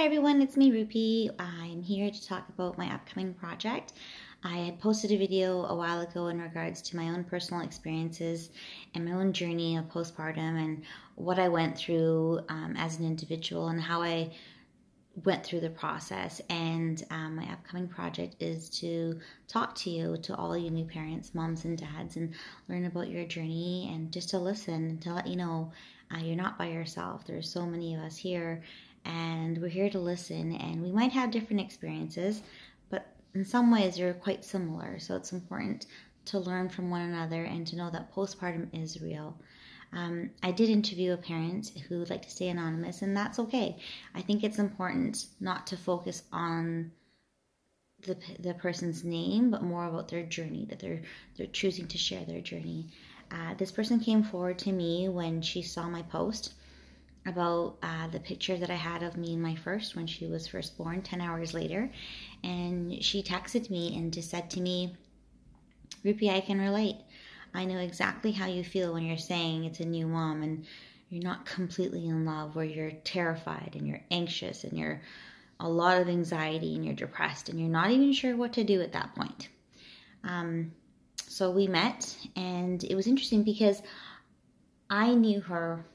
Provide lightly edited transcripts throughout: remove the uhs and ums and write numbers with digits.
Hi everyone, it's me Rupi. I'm here to talk about my upcoming project. I had posted a video a while ago in regards to my own personal experiences and my own journey of postpartum and what I went through as an individual and how I went through the process. And my upcoming project is to talk to you, to all you new parents, moms and dads, and learn about your journey and just to listen and to let you know you're not by yourself. There's so many of us here. And we're here to listen, and we might have different experiences, but in some ways they're quite similar. So it's important to learn from one another and to know that postpartum is real. I did interview a parent who would like to stay anonymous, and that's okay. I think it's important not to focus on the person's name, but more about their journey, that they're choosing to share their journey. This person came forward to me when she saw my post about the picture that I had of me and my first when she was first born 10 hours later. And she texted me and just said to me, Rupi, I can relate. I know exactly how you feel when you're saying it's a new mom and you're not completely in love, where you're terrified and you're anxious and you're a lot of anxiety and you're depressed and you're not even sure what to do at that point. So we met, and it was interesting because I knew her.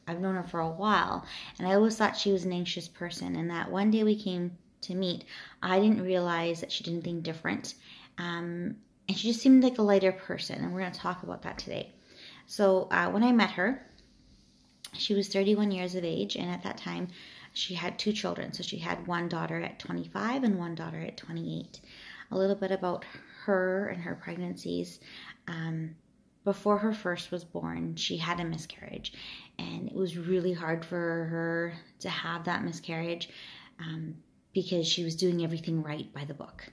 I've known her for a while, and I always thought she was an anxious person, and that one day we came to meet, I didn't realize that she did anything different, and she just seemed like a lighter person, and we're going to talk about that today. So when I met her, she was 31 years of age, and at that time she had two children. So she had one daughter at 25 and one daughter at 28. A little bit about her and her pregnancies. Before her first was born, she had a miscarriage, and it was really hard for her to have that miscarriage because she was doing everything right by the book.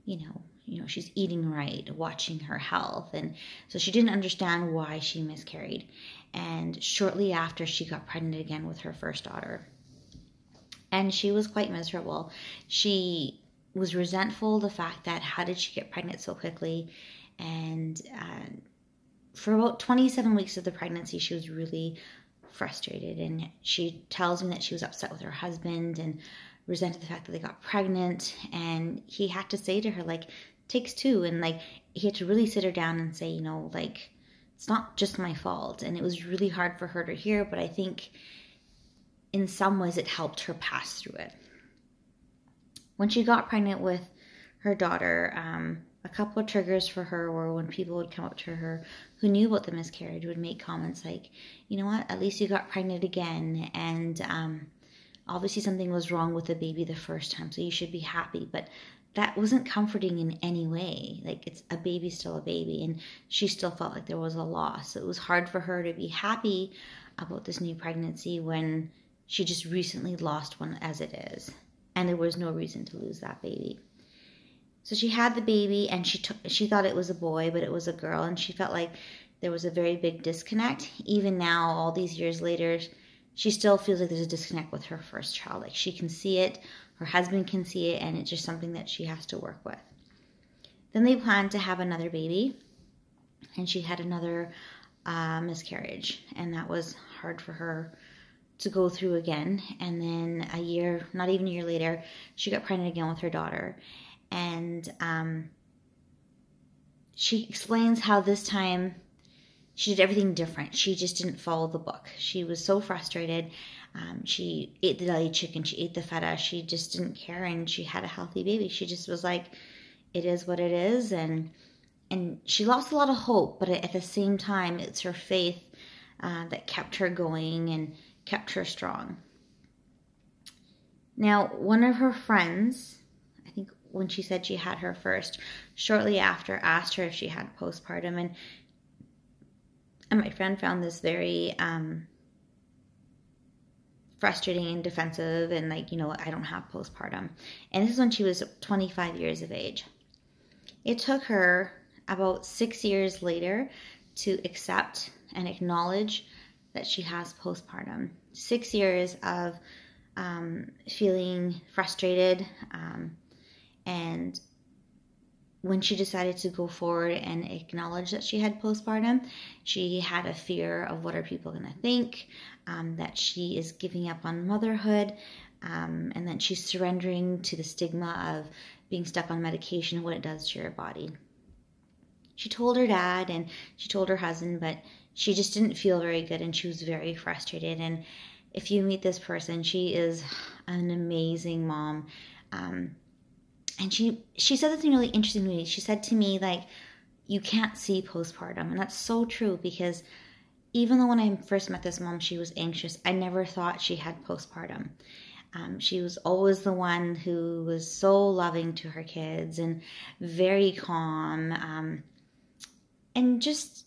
You know, she's eating right, watching her health, and so she didn't understand why she miscarried. And shortly after, she got pregnant again with her first daughter, and she was quite miserable. She was resentful of the fact that how did she get pregnant so quickly, and for about 27 weeks of the pregnancy, she was really frustrated, and she tells me that she was upset with her husband and resented the fact that they got pregnant, and he had to say to her, like, takes two, and like he had to really sit her down and say, like, it's not just my fault. And it was really hard for her to hear, but I think in some ways it helped her pass through it. When she got pregnant with her daughter, a couple of triggers for her were when people would come up to her who knew about the miscarriage would make comments like, you know what, at least you got pregnant again, and obviously something was wrong with the baby the first time, so you should be happy. But that wasn't comforting in any way. Like, it's a baby, still a baby, and she still felt like there was a loss. So it was hard for her to be happy about this new pregnancy when she just recently lost one as it is, and there was no reason to lose that baby. So she had the baby, and she thought it was a boy, but it was a girl, and she felt like there was a very big disconnect. Even now, all these years later, she still feels like there's a disconnect with her first child. Like, she can see it, her husband can see it, and it's just something that she has to work with. Then they planned to have another baby, and she had another miscarriage, and that was hard for her to go through again. And then a year, not even a year later, she got pregnant again with her daughter. And she explains how this time she did everything different. She just didn't follow the book. She was so frustrated. She ate the deli chicken. She ate the feta. She just didn't care, and she had a healthy baby. She just was like, it is what it is. And she lost a lot of hope, but at the same time, it's her faith that kept her going and kept her strong. Now, one of her friends, I think when she said she had her first, shortly after asked her if she had postpartum, and my friend found this very frustrating and defensive, and like, I don't have postpartum. And this is when she was 25 years of age. It took her about 6 years later to accept and acknowledge that she has postpartum. 6 years of feeling frustrated, and when she decided to go forward and acknowledge that she had postpartum, she had a fear of what are people going to think, that she is giving up on motherhood, and then she's surrendering to the stigma of being stuck on medication and what it does to your body. She told her dad and she told her husband, but she just didn't feel very good and she was very frustrated. And if you meet this person, she is an amazing mom. And she said something really interesting to me. She said to me, like, you can't see postpartum. And that's so true, because even though when I first met this mom, she was anxious, I never thought she had postpartum. She was always the one who was so loving to her kids and very calm, and just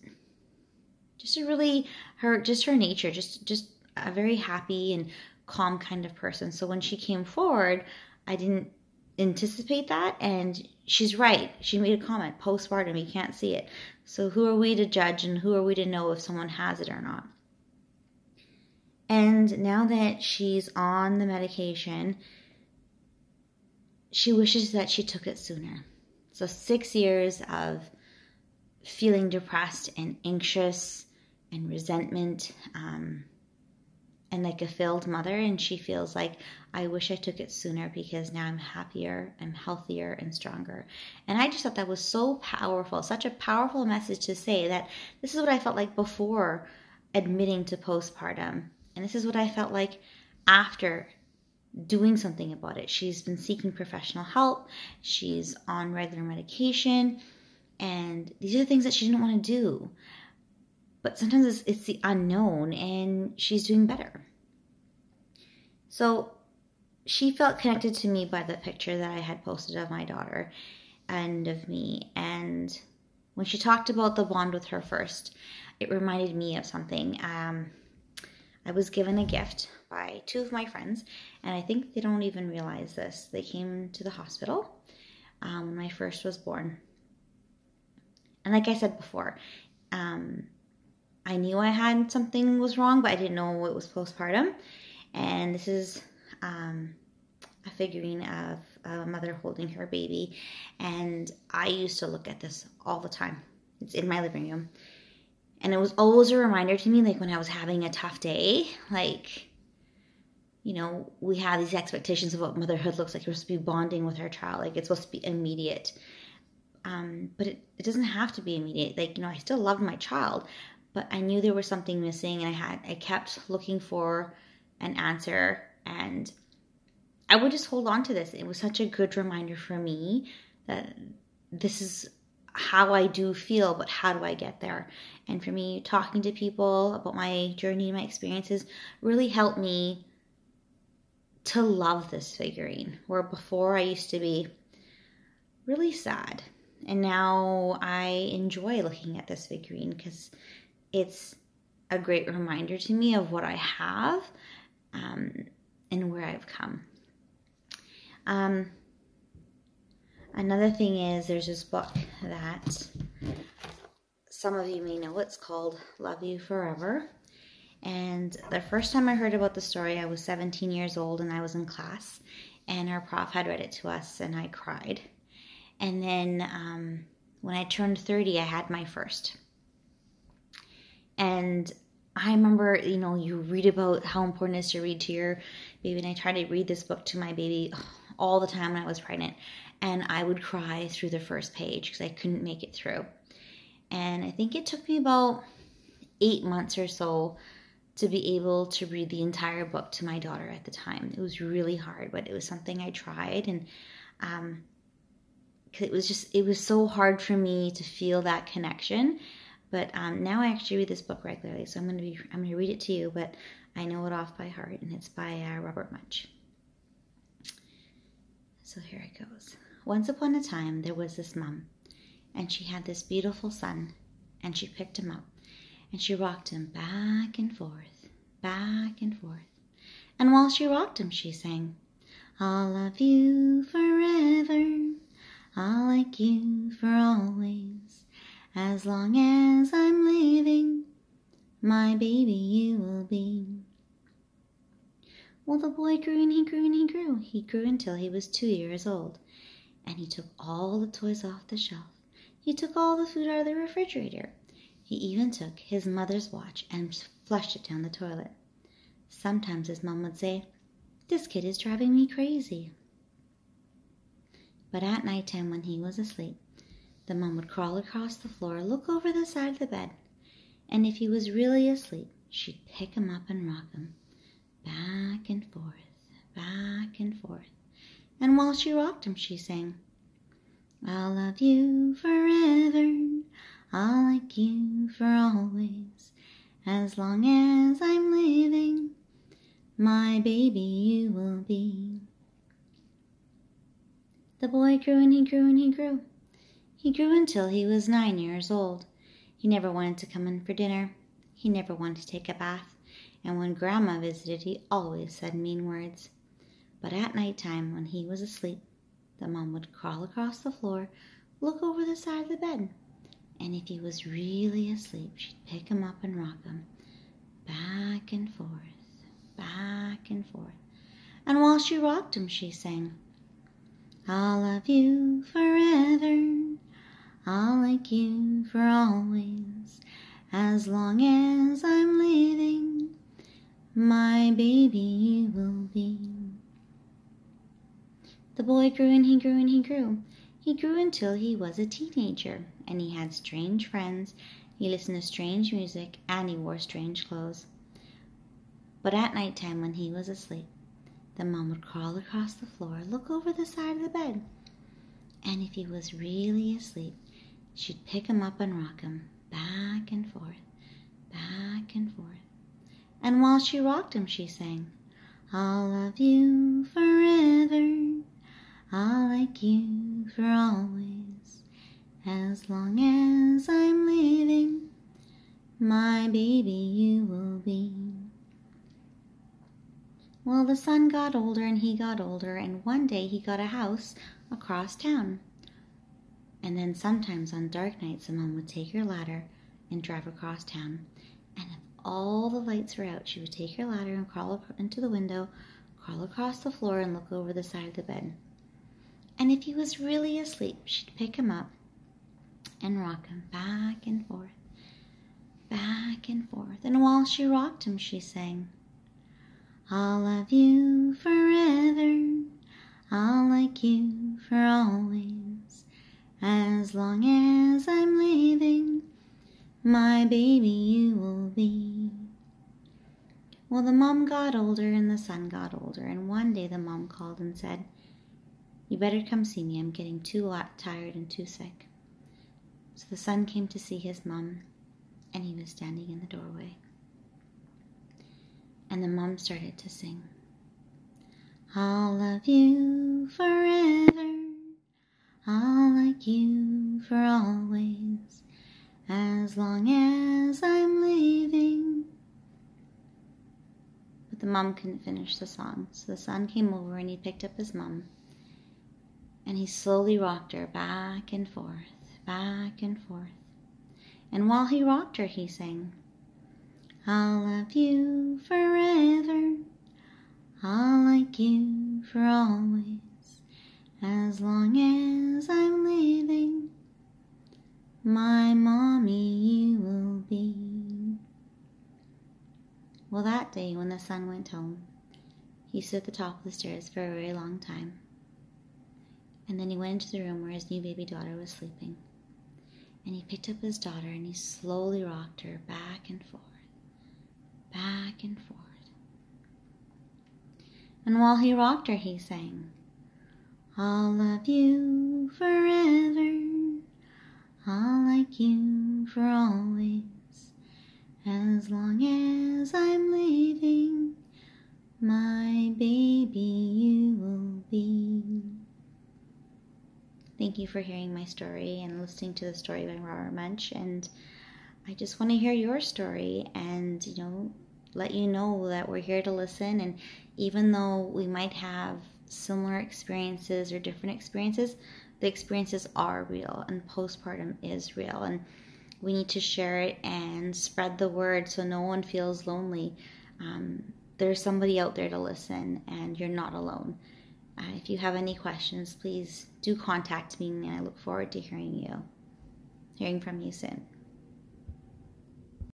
her nature, just a very happy and calm kind of person. So when she came forward, I didn't anticipate that, and she's right. She made a comment, postpartum, you can't see it. So who are we to judge, and who are we to know if someone has it or not? And now that she's on the medication, she wishes that she took it sooner. So 6 years of feeling depressed and anxious and resentment, and like a failed mother, and she feels like, I wish I took it sooner, because now I'm happier, I'm healthier and stronger. And I just thought that was so powerful, such a powerful message to say, that this is what I felt like before admitting to postpartum, and this is what I felt like after doing something about it. She's been seeking professional help, she's on regular medication, and these are the things that she didn't want to do. But sometimes it's the unknown, and she's doing better. So she felt connected to me by the picture that I had posted of my daughter and of me. And when she talked about the bond with her first, it reminded me of something. I was given a gift by two of my friends, and I think they don't even realize this. They came to the hospital when my first was born. And like I said before, I knew I had something was wrong, but I didn't know it was postpartum. And this is a figurine of a mother holding her baby. And I used to look at this all the time. It's in my living room. And it was always a reminder to me, like when I was having a tough day, like, you know, we have these expectations of what motherhood looks like. You're supposed to be bonding with our child. Like, it's supposed to be immediate. But it doesn't have to be immediate. Like, you know, I still loved my child, but I knew there was something missing, and I kept looking for an answer, and I would just hold on to this. It was such a good reminder for me that this is how I do feel, but how do I get there? And for me, talking to people about my journey and my experiences really helped me to love this figurine, where before I used to be really sad. And now I enjoy looking at this figurine because it's a great reminder to me of what I have and where I've come. Another thing is, there's this book that some of you may know. It's called Love You Forever. And the first time I heard about the story, I was 17 years old and I was in class. And our prof had read it to us and I cried. And then when I turned 30, I had my first. And I remember, you know, you read about how important it is to read to your baby. And I tried to read this book to my baby all the time when I was pregnant. And I would cry through the first page because I couldn't make it through. And I think it took me about 8 months or so to be able to read the entire book to my daughter at the time. It was really hard, but it was something I tried. And it was so hard for me to feel that connection. But now I actually read this book regularly, so I'm gonna read it to you. But I know it off by heart, and it's by Robert Munch. So here it goes. Once upon a time, there was this mom, and she had this beautiful son, and she picked him up, and she rocked him back and forth, back and forth. And while she rocked him, she sang, "I'll love you forever, I'll like you for always. As long as I'm living, my baby you will be." Well, the boy grew and he grew and he grew. He grew until he was 2 years old. And he took all the toys off the shelf. He took all the food out of the refrigerator. He even took his mother's watch and flushed it down the toilet. Sometimes his mom would say, This kid is driving me crazy. But at nighttime when he was asleep, the mom would crawl across the floor, look over the side of the bed, and if he was really asleep, she'd pick him up and rock him back and forth, back and forth. And while she rocked him, she sang, I'll love you forever, I'll like you for always, as long as I'm living, my baby you will be. The boy grew and he grew and he grew. He grew until he was 9 years old. He never wanted to come in for dinner. He never wanted to take a bath. And when Grandma visited, he always said mean words. But at night time, when he was asleep, the mom would crawl across the floor, look over the side of the bed. And if he was really asleep, she'd pick him up and rock him back and forth, back and forth. And while she rocked him, she sang, I'll love you forever, I'll like you for always, as long as I'm living, my baby you will be. The boy grew and he grew and he grew. He grew until he was a teenager, and he had strange friends, he listened to strange music, and he wore strange clothes. But at night time when he was asleep, the mom would crawl across the floor, look over the side of the bed, and if he was really asleep, she'd pick him up and rock him back and forth, back and forth. And while she rocked him, she sang, I'll love you forever, I'll like you for always, as long as I'm living, my baby you will be. Well, the son got older and he got older, and one day he got a house across town. And then sometimes on dark nights, the mom would take her ladder and drive across town. And if all the lights were out, she would take her ladder and crawl into the window, crawl across the floor, and look over the side of the bed. And if he was really asleep, she'd pick him up and rock him back and forth, back and forth. And while she rocked him, she sang, I'll love you forever, I'll like you for always, as long as I'm living, my baby you will be. Well, the mom got older and the son got older, and one day the mom called and said, you better come see me, I'm getting too tired and too sick. So the son came to see his mom, and he was standing in the doorway. And the mom started to sing, I'll love you forever, I'll like you for always, as long as I'm living. But the mom couldn't finish the song, so the son came over and he picked up his mom, and he slowly rocked her back and forth, back and forth. And while he rocked her, he sang, I'll love you forever, I'll like you for always, as long as I'm living, my mommy you will be. Well, that day when the son went home, he stood at the top of the stairs for a very long time. And then he went into the room where his new baby daughter was sleeping. And he picked up his daughter and he slowly rocked her back and forth, back and forth. And while he rocked her, he sang, I'll love you forever, I'll like you for always, as long as I'm living, my baby you will be. Thank you for hearing my story and listening to the story by Robert Munch. And I just want to hear your story and, let you know that we're here to listen. And even though we might have similar experiences or different experiences, the experiences are real and postpartum is real. And we need to share it and spread the word so no one feels lonely. There's somebody out there to listen and you're not alone. If you have any questions, please do contact me, and I look forward to hearing from you soon.